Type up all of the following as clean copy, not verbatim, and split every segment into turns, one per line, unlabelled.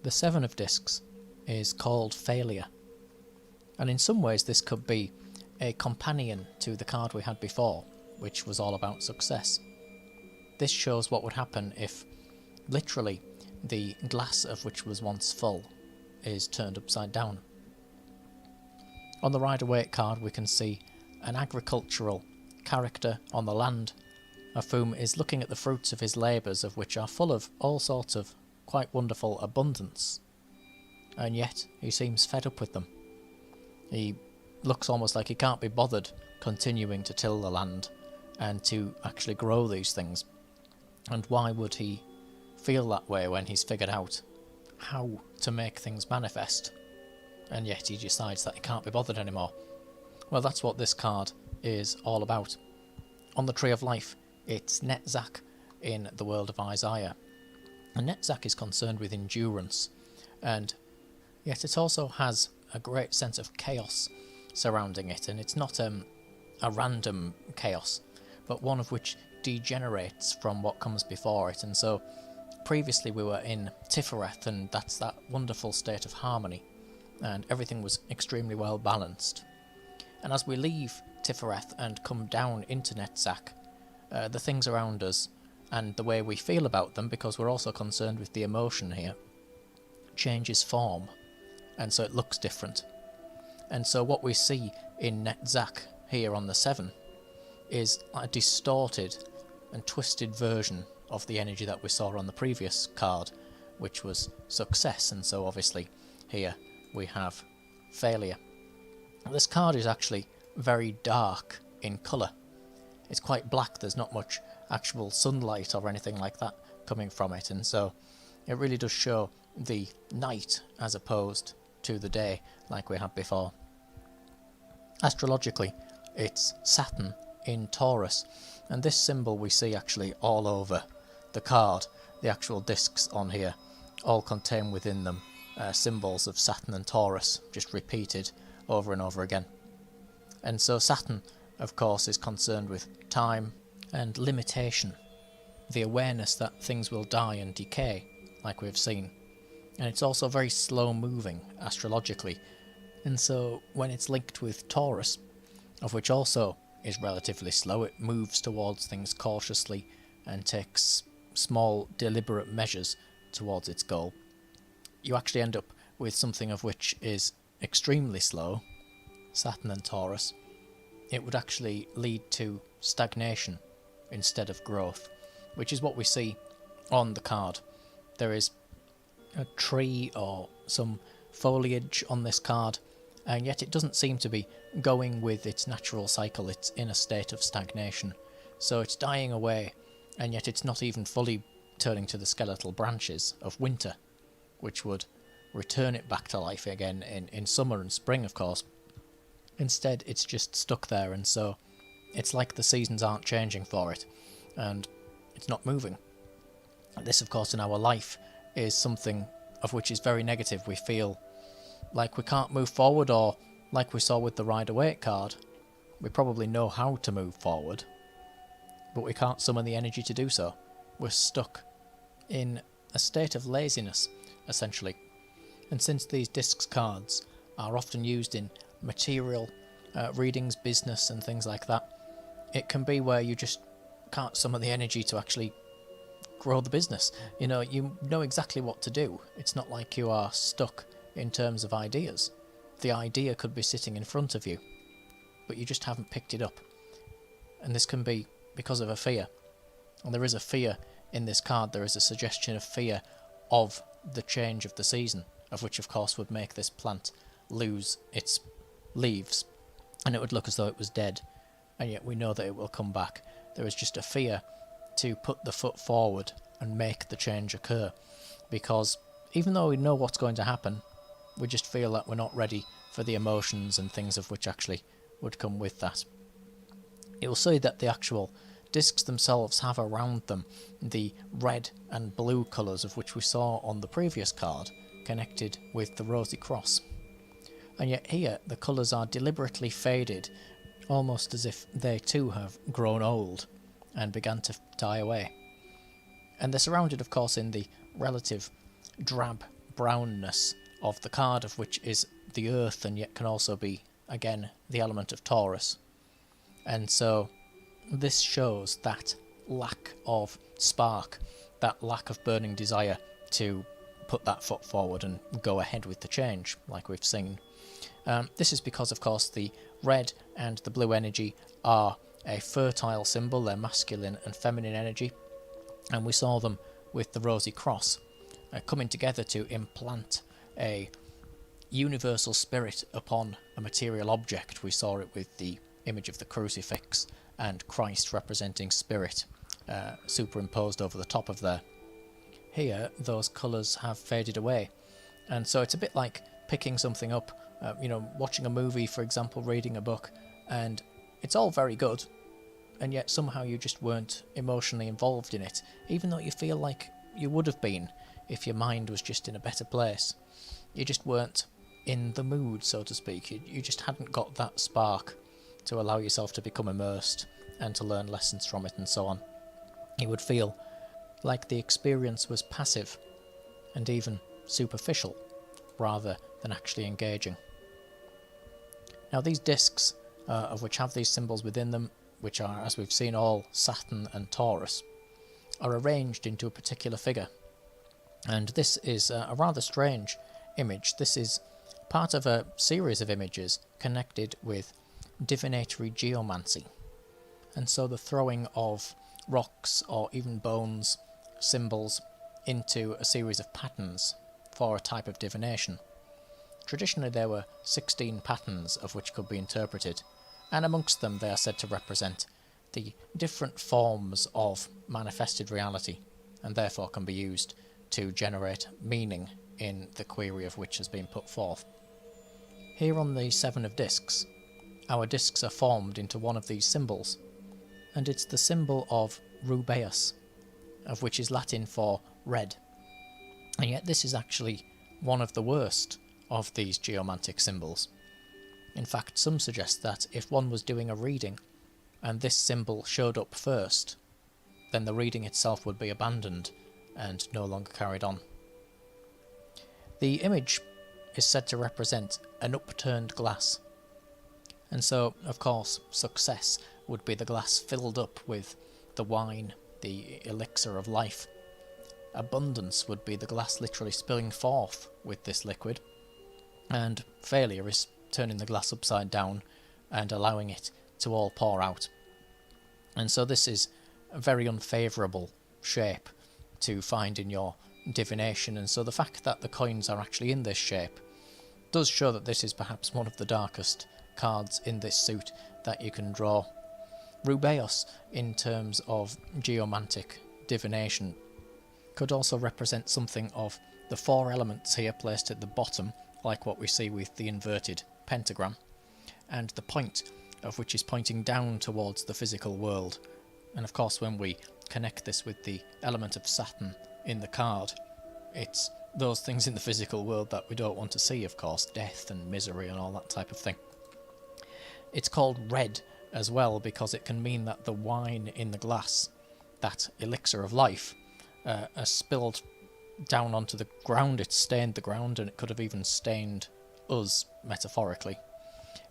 The Seven of Discs is called Failure, and in some ways this could be a companion to the card we had before, which was all about success. This shows what would happen if, literally, the glass of which was once full is turned upside down. On the Rider-Waite card we can see an agricultural character on the land, of whom is looking at the fruits of his labours, of which are full of all sorts of quite wonderful abundance, and yet he seems fed up with them. He looks almost like he can't be bothered continuing to till the land and to actually grow these things. And why would he feel that way when he's figured out how to make things manifest, and yet he decides that he can't be bothered anymore? Well, that's what this card is all about. On the Tree of Life, it's Netzach in the world of Isaiah. And Netzach is concerned with endurance, and yet it also has a great sense of chaos surrounding it, and it's not a random chaos, but one of which degenerates from what comes before it. And so previously we were in Tifereth, and that's that wonderful state of harmony, and everything was extremely well balanced. And as we leave Tifereth and come down into Netzach, the things around us and the way we feel about them, because we're also concerned with the emotion here, changes form, and so it looks different. And so what we see in Netzach here on the 7 is a distorted and twisted version of the energy that we saw on the previous card, which was success. And so obviously here we have failure. This card is actually very dark in colour. It's quite black, there's not much actual sunlight or anything like that coming from it, and so it really does show the night as opposed to the day like we had before. Astrologically, it's Saturn in Taurus, and this symbol we see actually all over the card. The actual discs on here all contain within them symbols of Saturn and Taurus, just repeated over and over again. And so Saturn, of course, is concerned with time and limitation, the awareness that things will die and decay, like we've seen. And it's also very slow moving astrologically, and so when it's linked with Taurus, of which also is relatively slow, it moves towards things cautiously and takes small deliberate measures towards its goal, you actually end up with something of which is extremely slow, Saturn and Taurus. It would actually lead to stagnation instead of growth, which is what we see on the card. There is a tree or some foliage on this card, and yet it doesn't seem to be going with its natural cycle. It's in a state of stagnation, so it's dying away, and yet it's not even fully turning to the skeletal branches of winter, which would return it back to life again in summer and spring, of course. Instead, it's just stuck there, and so it's like the seasons aren't changing for it, and it's not moving. This, of course, in our life is something of which is very negative. We feel like we can't move forward, or like we saw with the Rider-Waite card, we probably know how to move forward, but we can't summon the energy to do so. We're stuck in a state of laziness, essentially. And since these discs cards are often used in material readings, business and things like that, it can be where you just can't summon the energy to actually grow the business. You know exactly what to do. It's not like you are stuck in terms of ideas. The idea could be sitting in front of you, but you just haven't picked it up. And this can be because of a fear. And there is a fear in this card. There is a suggestion of fear of the change of the season, of which of course would make this plant lose its leaves, and it would look as though it was dead, and yet we know that it will come back. There is just a fear to put the foot forward and make the change occur, because even though we know what's going to happen, we just feel that we're not ready for the emotions and things of which actually would come with that. You'll see that the actual discs themselves have around them the red and blue colours of which we saw on the previous card, connected with the rosy cross. And yet here the colours are deliberately faded, almost as if they too have grown old and began to die away. And they're surrounded, of course, in the relative drab brownness of the card, of which is the earth and yet can also be, again, the element of Taurus. And so this shows that lack of spark, that lack of burning desire to put that foot forward and go ahead with the change, like we've seen. This is because, of course, the red and the blue energy are a fertile symbol. They're masculine and feminine energy, and we saw them with the rosy cross coming together to implant a universal spirit upon a material object. We saw it with the image of the crucifix and Christ representing spirit superimposed over the top of there. Here, those colours have faded away, and so it's a bit like picking something up, watching a movie, for example, reading a book, and it's all very good, and yet somehow you just weren't emotionally involved in it, even though you feel like you would have been if your mind was just in a better place. You just weren't in the mood, so to speak. You just hadn't got that spark to allow yourself to become immersed and to learn lessons from it and so on. You would feel like the experience was passive and even superficial rather than actually engaging. Now these discs, of which have these symbols within them, which are, as we've seen, all Saturn and Taurus, are arranged into a particular figure. And this is a rather strange image. This is part of a series of images connected with divinatory geomancy. And so the throwing of rocks or even bones, symbols, into a series of patterns for a type of divination. Traditionally there were 16 patterns of which could be interpreted, and amongst them they are said to represent the different forms of manifested reality, and therefore can be used to generate meaning in the query of which has been put forth. Here on the 7 of discs, our discs are formed into one of these symbols, and it's the symbol of rubeus, of which is Latin for red. And yet this is actually one of the worst of these geomantic symbols. In fact, some suggest that if one was doing a reading and this symbol showed up first, then the reading itself would be abandoned and no longer carried on. The image is said to represent an upturned glass, and so, of course, success would be the glass filled up with the wine, the elixir of life. Abundance would be the glass literally spilling forth with this liquid, and failure is turning the glass upside down and allowing it to all pour out. And so this is a very unfavourable shape to find in your divination, and so the fact that the coins are actually in this shape does show that this is perhaps one of the darkest cards in this suit that you can draw. Rubeus, in terms of geomantic divination, could also represent something of the 4 elements here placed at the bottom, like what we see with the inverted pentagram, and the point of which is pointing down towards the physical world. And of course, when we connect this with the element of Saturn in the card, it's those things in the physical world that we don't want to see, of course, death and misery and all that type of thing. It's called red as well because it can mean that the wine in the glass, that elixir of life, has spilled down onto the ground. It's stained the ground, and it could have even stained us, metaphorically,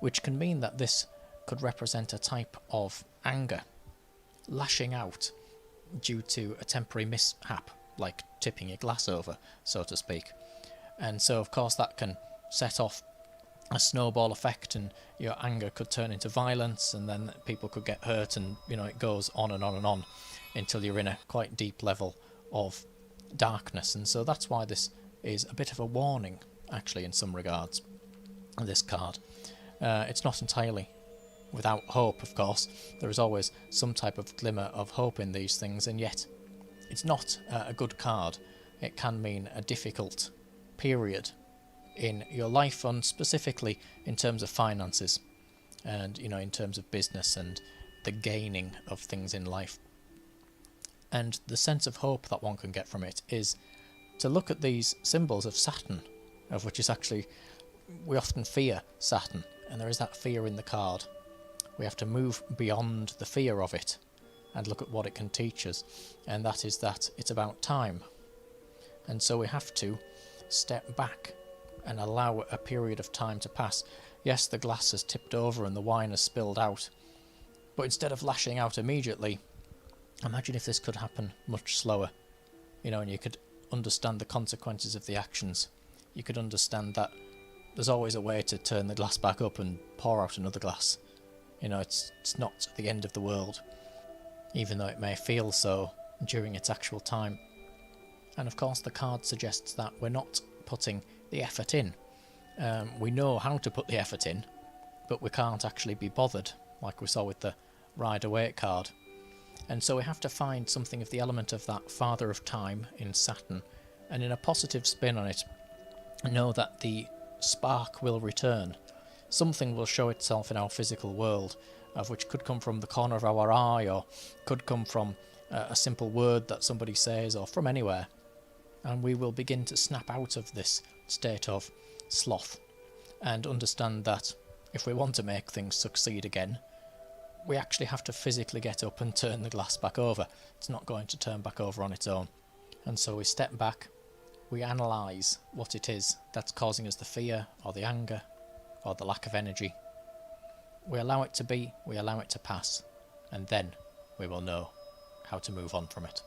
which can mean that this could represent a type of anger, lashing out due to a temporary mishap, like tipping a glass over, so to speak. And so, of course, that can set off a snowball effect, and your anger could turn into violence, and then people could get hurt, and it goes on and on and on until you're in a quite deep level of darkness. And so that's why this is a bit of a warning, actually, in some regards, this card. It's not entirely without hope, of course. There is always some type of glimmer of hope in these things, and yet it's not a good card. It can mean a difficult period in your life, and specifically in terms of finances, and in terms of business and the gaining of things in life. And the sense of hope that one can get from it is to look at these symbols of Saturn, of which is actually, we often fear Saturn, and there is that fear in the card. We have to move beyond the fear of it and look at what it can teach us, and that is that it's about time. And so we have to step back and allow a period of time to pass. Yes, the glass has tipped over and the wine has spilled out, but instead of lashing out immediately, imagine if this could happen much slower, and you could understand the consequences of the actions. You could understand that there's always a way to turn the glass back up and pour out another glass. It's not the end of the world, even though it may feel so during its actual time. And of course the card suggests that we're not putting the effort in. We know how to put the effort in, but we can't actually be bothered, like we saw with the Rider-Waite card. And so we have to find something of the element of that Father of Time in Saturn, and in a positive spin on it, know that the spark will return. Something will show itself in our physical world, of which could come from the corner of our eye, or could come from a simple word that somebody says, or from anywhere. And we will begin to snap out of this state of sloth and understand that if we want to make things succeed again, we actually have to physically get up and turn the glass back over. It's not going to turn back over on its own. And so we step back, we analyse what it is that's causing us the fear or the anger or the lack of energy. We allow it to be, we allow it to pass, and then we will know how to move on from it.